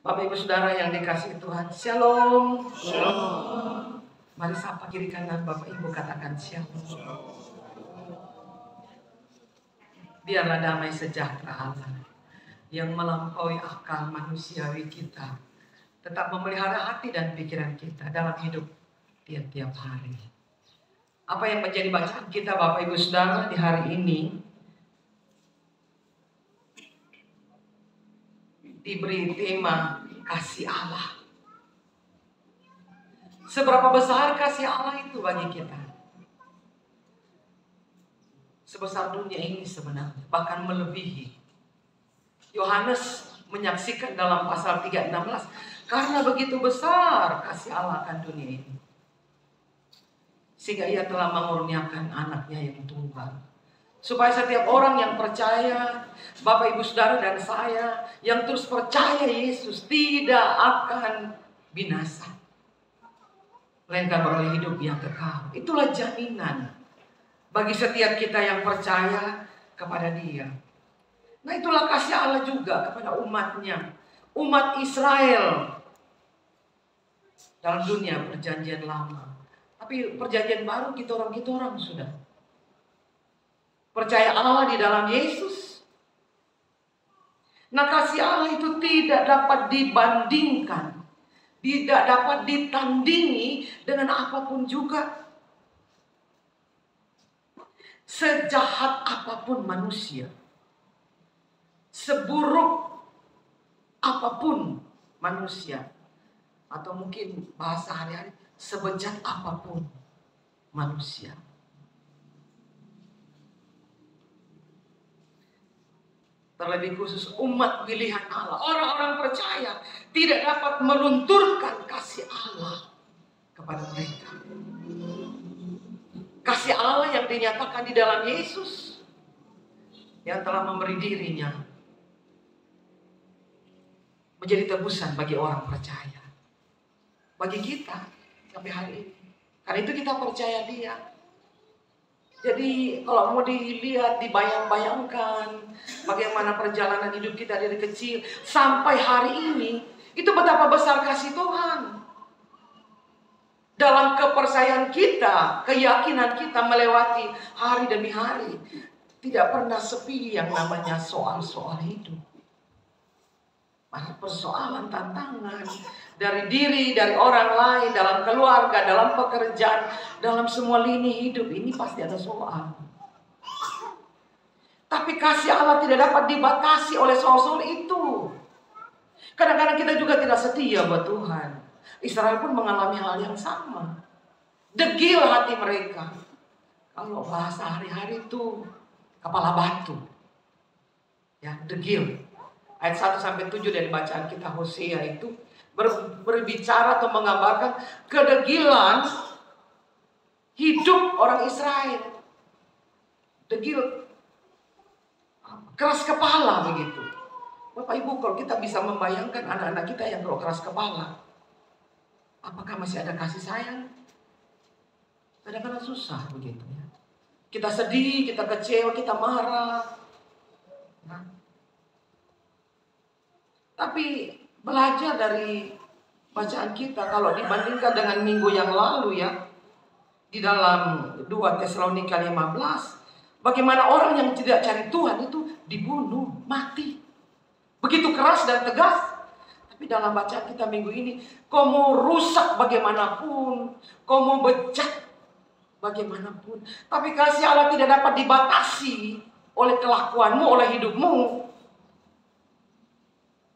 Bapak Ibu Saudara yang dikasihi Tuhan, Shalom. Shalom. Mari sapa kiri kanan Bapak Ibu, katakan Shalom. Biarlah damai sejahtera Allah yang melampaui akal manusiawi kita tetap memelihara hati dan pikiran kita dalam hidup tiap-tiap hari. Apa yang menjadi bacaan kita Bapak Ibu Saudara di hari ini diberi tema kasih Allah. Seberapa besar kasih Allah itu bagi kita? Sebesar dunia ini sebenarnya, bahkan melebihi. Yohanes menyaksikan dalam pasal 3:16, karena begitu besar kasih Allah akan dunia ini, sehingga ia telah mengurniakan anaknya yang tunggal, supaya setiap orang yang percaya, Bapak Ibu Saudara dan saya yang terus percaya Yesus tidak akan binasa, melainkan beroleh hidup yang kekal. Itulah jaminan bagi setiap kita yang percaya kepada Dia. Nah, itulah kasih Allah juga kepada umatnya, umat Israel dalam dunia perjanjian lama. Tapi perjanjian baru kita orang sudah percaya Allah di dalam Yesus. Nah, kasih Allah itu tidak dapat dibandingkan, tidak dapat ditandingi dengan apapun juga. Sejahat apapun manusia, seburuk apapun manusia, atau mungkin bahasa hari-hari, sebejat apapun manusia, terlebih khusus umat pilihan Allah, orang-orang percaya, tidak dapat melunturkan kasih Allah kepada mereka. Kasih Allah yang dinyatakan di dalam Yesus, yang telah memberi dirinya menjadi tebusan bagi orang percaya, bagi kita sampai hari ini. Karena itu kita percaya Dia. Jadi kalau mau dilihat, dibayang-bayangkan bagaimana perjalanan hidup kita dari kecil sampai hari ini, itu betapa besar kasih Tuhan. Dalam kepercayaan kita, keyakinan kita melewati hari demi hari, tidak pernah sepi yang namanya soal-soal hidup. Banyak persoalan, tantangan dari diri, dari orang lain, dalam keluarga, dalam pekerjaan, dalam semua lini hidup ini pasti ada soal. Tapi kasih Allah tidak dapat dibatasi oleh soal-soal itu. Kadang-kadang kita juga tidak setia buat Tuhan. Israel pun mengalami hal yang sama. Degil hati mereka. Kalau bahasa hari-hari itu kepala batu. Ya, degil. Ayat 1-7 dari bacaan kita Hosea itu berbicara atau menggambarkan kedegilan hidup orang Israel. Degil, keras kepala begitu. Bapak Ibu, kalau kita bisa membayangkan anak-anak kita yang kalau keras kepala, apakah masih ada kasih sayang? Kadang-kadang susah begitu ya. Kita sedih, kita kecewa, kita marah. Nah, tapi belajar dari bacaan kita, kalau dibandingkan dengan minggu yang lalu ya, di dalam 2 Tesalonika 15, bagaimana orang yang tidak cari Tuhan itu dibunuh, mati. Begitu keras dan tegas. Tapi dalam bacaan kita minggu ini, kau mau rusak bagaimanapun, kau mau bejat bagaimanapun, tapi kasih Allah tidak dapat dibatasi oleh kelakuanmu, oleh hidupmu.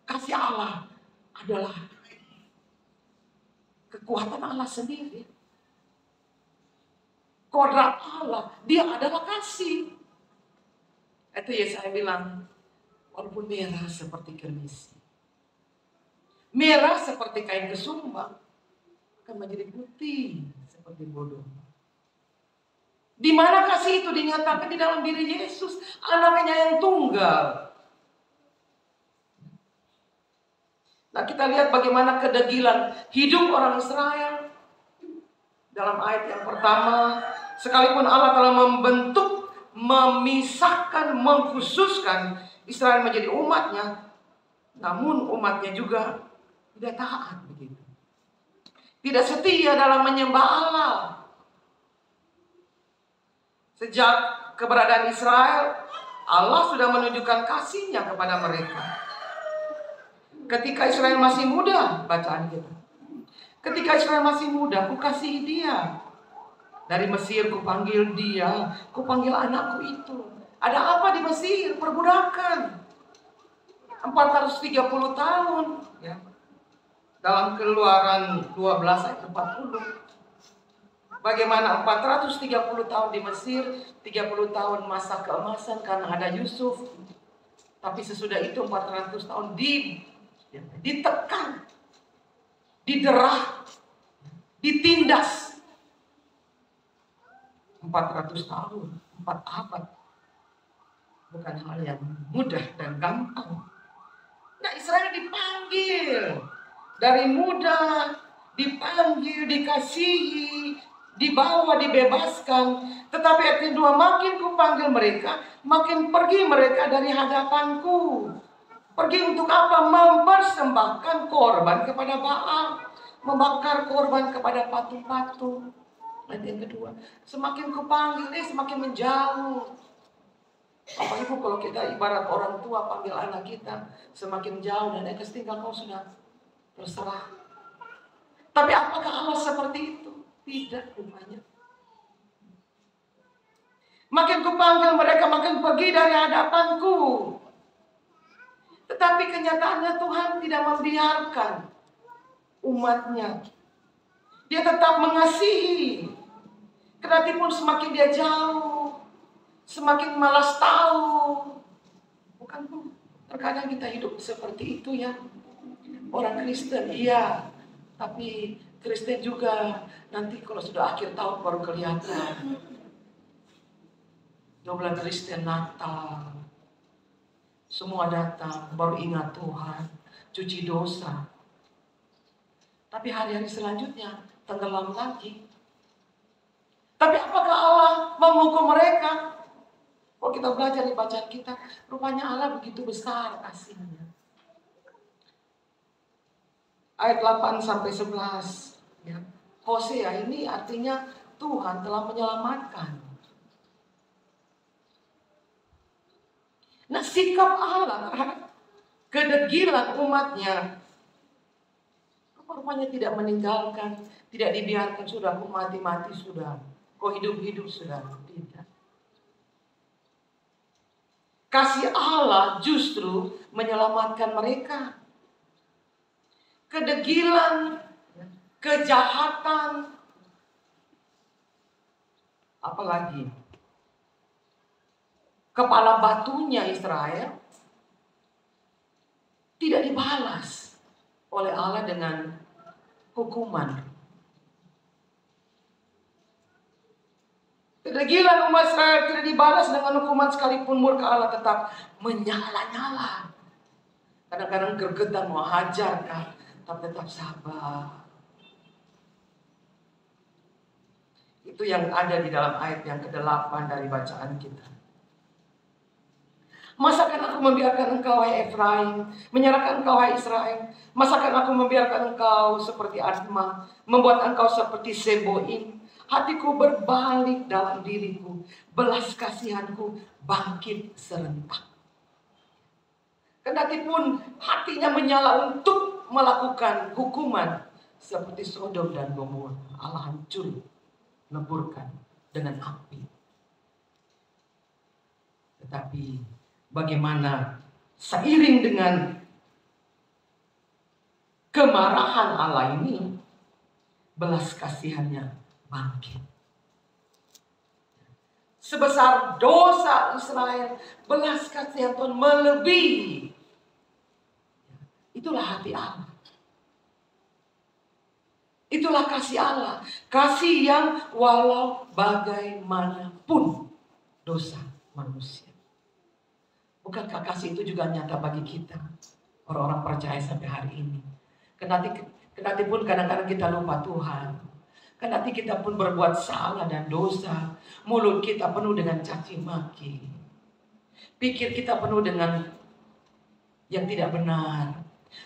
Kasih Allah adalah kekuatan Allah sendiri. Kodrat Allah, Dia adalah kasih. Itu Yesaya bilang, walaupun merah seperti kermisi, merah seperti kain kesumbang, akan menjadi putih seperti bodoh. Di mana kasih itu dinyatakan? Di dalam diri Yesus, anaknya yang tunggal. Nah, kita lihat bagaimana kedegilan hidup orang Israel. Dalam ayat yang pertama, sekalipun Allah telah membentuk, memisahkan, mengkhususkan Israel menjadi umatnya, namun umatnya juga Tidak taat begitu. Tidak setia dalam menyembah Allah. Sejak keberadaan Israel, Allah sudah menunjukkan kasih-Nya kepada mereka. Ketika Israel masih muda, bacaan kita. Ketika Israel masih muda, ku kasihi dia. Dari Mesir ku panggil dia, ku panggil anakku itu. Ada apa di Mesir? Perbudakan. 430 tahun. Ya. Dalam Keluaran 12 ayat 40. Bagaimana 430 tahun di Mesir, 30 tahun masa keemasan karena ada Yusuf. Tapi sesudah itu 400 tahun ditekan, diderah, ditindas. 400 tahun, 4 abad. Bukan hal yang mudah dan gampang. Nah, Israel dipanggil. Dari muda, dipanggil, dikasihi, dibawa, dibebaskan. Tetapi ayat kedua, makin ku panggil mereka, makin pergi mereka dari hadapanku. Pergi untuk apa? Mempersembahkan korban kepada Baal. Membakar korban kepada patung-patung. Ayat yang kedua, semakin ku panggil, semakin menjauh. Bapak Ibu, kalau kita ibarat orang tua panggil anak kita, semakin jauh dan tinggal kau sudah terserah. Tapi apakah Allah seperti itu? Tidak rupanya. Makin kupanggil mereka, makin pergi dari hadapanku. Tetapi kenyataannya Tuhan tidak membiarkan umatnya. Dia tetap mengasihi. Kendati pun semakin dia jauh, semakin malas tahu. Bukan Bu, terkadang kita hidup seperti itu ya. Orang Kristen iya, tapi Kristen juga nanti kalau sudah akhir tahun baru kelihatan. 12 Kristen Natal, semua datang baru ingat Tuhan, cuci dosa. Tapi hari-hari selanjutnya tenggelam lagi. Tapi apakah Allah menghukum mereka? Kalau kita belajar di bacaan kita, rupanya Allah begitu besar kasih-Nya. Ayat 8-11 ya. Hosea ini artinya Tuhan telah menyelamatkan. Nah, sikap Allah terhadap kedegilan umatnya rupanya tidak meninggalkan, tidak dibiarkan sudah, kau mati-mati sudah, kau hidup-hidup sudah. Tidak. Kasih Allah justru menyelamatkan mereka. Kedegilan, kejahatan, apalagi kepala batunya Israel tidak dibalas oleh Allah dengan hukuman. Kedegilan umat Israel tidak dibalas dengan hukuman, sekalipun murka Allah tetap menyala-nyala. Kadang-kadang gergetan mau hajar kan, tapi tetap sabar. Itu yang ada di dalam ayat yang ke-8 dari bacaan kita. Masakan aku membiarkan engkau, hai Efraim, menyerahkan engkau, hai Israel? Masakan aku membiarkan engkau seperti Admah, membuat engkau seperti Seboim? Hatiku berbalik dalam diriku, belas kasihanku bangkit serentak. Kendati pun hatinya menyala untuk melakukan hukuman seperti Sodom dan Gomora, Allah hancur, leburkan dengan api. Tetapi bagaimana seiring dengan kemarahan Allah ini, belas kasihannya bangkit. Sebesar dosa Israel, belas kasihan Tuhan melebihi. Itulah hati Allah. Itulah kasih Allah. Kasih yang walau bagaimanapun dosa manusia. Bukankah kasih itu juga nyata bagi kita, orang-orang percaya sampai hari ini? Kendati pun kadang-kadang kita lupa Tuhan. Kendati kita pun berbuat salah dan dosa. Mulut kita penuh dengan caci maki. Pikir kita penuh dengan yang tidak benar.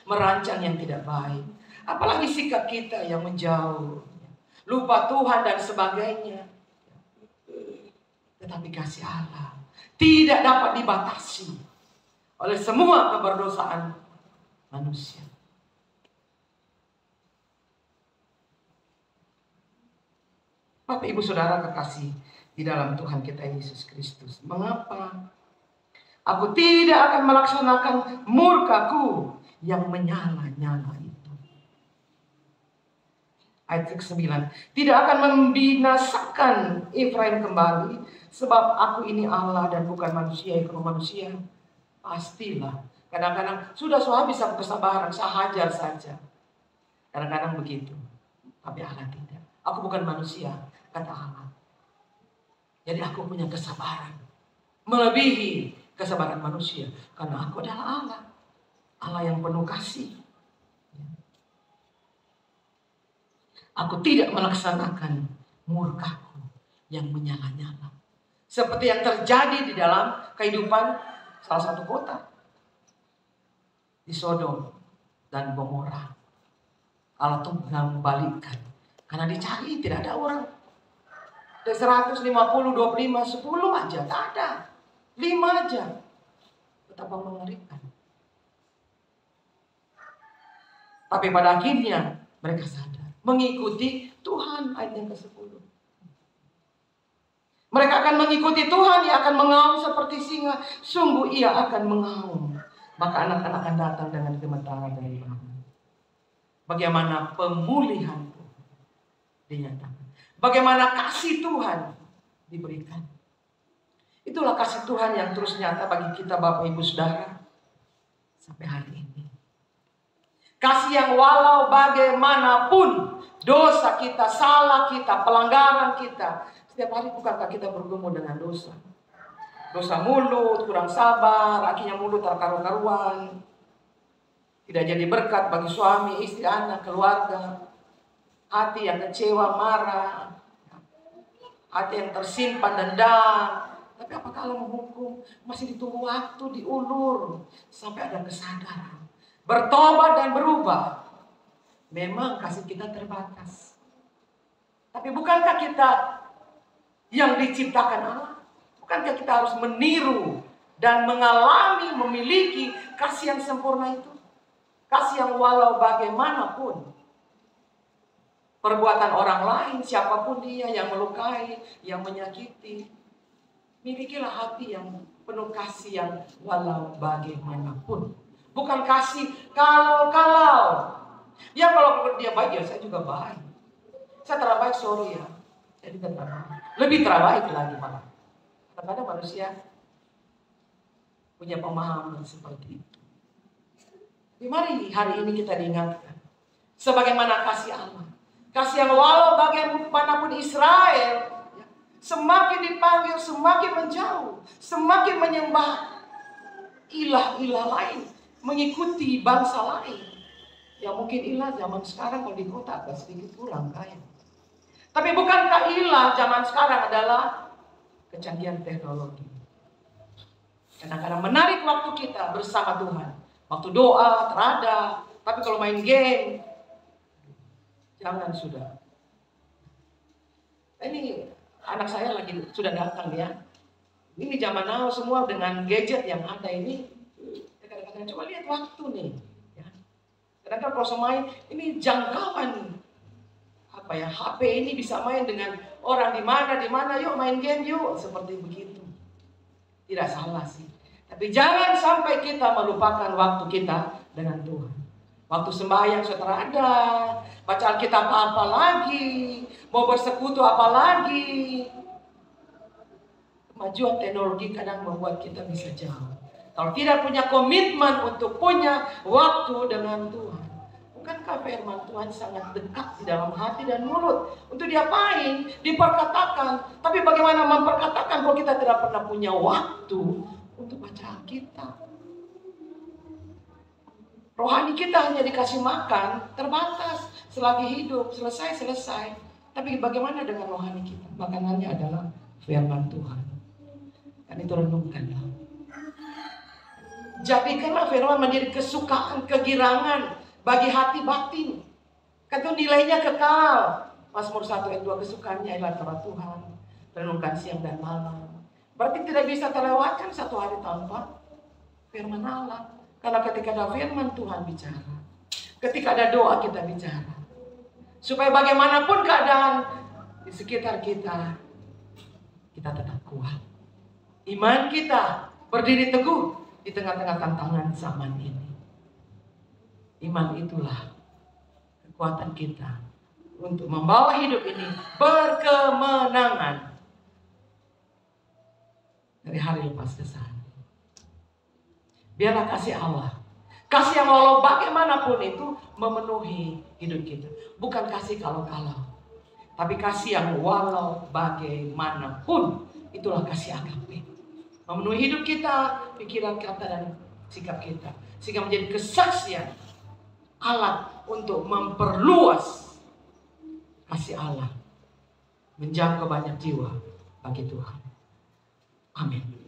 merancang yang tidak baik. Apalagi sikap kita yang menjauh, lupa Tuhan dan sebagainya. Tetapi kasih Allah tidak dapat dibatasi oleh semua keberdosaan manusia. Bapak, Ibu, Saudara kekasih di dalam Tuhan kita Yesus Kristus, mengapa aku tidak akan melaksanakan murkaku yang menyala-nyala itu? Ayat 9, tidak akan membinasakan Efraim kembali, sebab aku ini Allah dan bukan manusia. Kalau manusia pastilah kadang-kadang sudah habis aku kesabaran, saya hajar saja. Kadang-kadang begitu. Tapi Allah tidak. Aku bukan manusia, kata Allah. Jadi aku punya kesabaran melebihi kesabaran manusia, karena aku adalah Allah. Allah yang penuh kasih. Aku tidak melaksanakan murkaku yang menyala-nyala. Seperti yang terjadi di dalam kehidupan salah satu kota, di Sodom dan Gomora. Allah tuh membalikkan, karena dicari tidak ada orang. Dari 150, 25, 10 aja tak ada. 5 aja. Betapa mengerikan. Tapi pada akhirnya mereka sadar, mengikuti Tuhan. Ayat yang ke-10. Mereka akan mengikuti Tuhan, ia akan mengaum seperti singa. Sungguh ia akan mengaum. Maka anak-anak akan datang dengan gemetaran dari Tuhan. Bagaimana pemulihan Tuhan dinyatakan. Bagaimana kasih Tuhan diberikan. Itulah kasih Tuhan yang terus nyata bagi kita, Bapak, Ibu, Saudara, sampai hari ini. Kasih yang walau bagaimanapun dosa kita, salah kita, pelanggaran kita, setiap hari bukankah kita bergumul dengan dosa? Dosa mulut, kurang sabar, akhirnya mulut tak karu-karuan, tidak jadi berkat bagi suami, istri, anak, keluarga. Hati yang kecewa, marah, hati yang tersimpan dendam. Tapi apakah Allah menghukum? Masih ditunggu waktu, diulur sampai ada kesadaran, bertobat dan berubah. Memang kasih kita terbatas, tapi bukankah kita yang diciptakan Allah? Bukankah kita harus meniru dan mengalami, memiliki kasih yang sempurna itu? Kasih yang walau bagaimanapun perbuatan orang lain, siapapun dia yang melukai, yang menyakiti, milikilah hati yang penuh kasih yang walau bagaimanapun. Bukan kasih kalau. Ya kalau dia baik, ya saya juga baik. Saya terbaik, sorry ya. Jadi lebih terbaik lagi malah. Kadang-kadang manusia punya pemahaman seperti itu. Mari hari ini kita diingatkan, sebagaimana kasih Allah. Kasih yang walau bagaimanapun Israel, semakin dipanggil, semakin menjauh, semakin menyembah ilah-ilah lain, mengikuti bangsa lain. Ya mungkin ilah zaman sekarang kalau di kota agak sedikit kurang kaya. Tapi bukankah ilah zaman sekarang adalah kecanggihan teknologi? Kadang-kadang menarik waktu kita bersama Tuhan. Waktu doa, terada. Tapi kalau main game, jangan sudah. Ini anak saya lagi sudah datang ya. Ini zaman now semua dengan gadget yang ada ini. Kadang-kadang coba lihat waktu nih. Ya. Kadang-kadang kalau saya main, ini jangkauan HP ini bisa main dengan orang di mana, yuk main game yuk, seperti begitu. Tidak salah sih. Tapi jangan sampai kita melupakan waktu kita dengan Tuhan. Waktu sembahyang saudara ada, baca Alkitab apa lagi, mau bersekutu apa lagi. Kemajuan teknologi kadang membuat kita bisa jauh. Kalau tidak punya komitmen untuk punya waktu dengan Tuhan. Bukankah firman Tuhan sangat dekat di dalam hati dan mulut? Untuk diapain? Diperkatakan. Tapi bagaimana memperkatakan kalau kita tidak pernah punya waktu untuk baca Alkitab? Rohani kita hanya dikasih makan, terbatas. Selagi hidup, selesai. Tapi bagaimana dengan rohani kita? Makanannya adalah firman Tuhan. Dan itu renungkanlah. Jadikanlah firman menjadi kesukaan, kegirangan bagi hati batin. Kan itu nilainya kekal. Mazmur 1 ayat 2, kesukaannya adalah Torah Tuhan, renungkan siang dan malam. Berarti tidak bisa terlewatkan satu hari tanpa firman Allah. Karena ketika ada firman Tuhan bicara, ketika ada doa kita bicara, supaya bagaimanapun keadaan di sekitar kita, kita tetap kuat. Iman kita berdiri teguh di tengah-tengah tantangan zaman ini. Iman itulah kekuatan kita untuk membawa hidup ini berkemenangan dari hari lepas ke hari. Biarlah kasih Allah, kasih yang walau bagaimanapun itu memenuhi hidup kita. Bukan kasih kalau-kalau, tapi kasih yang walau bagaimanapun. Itulah kasih agape, memenuhi hidup kita, pikiran, kata, dan sikap kita, sehingga menjadi kesaksian alat untuk memperluas kasih Allah, menjangkau banyak jiwa bagi Tuhan. Amin.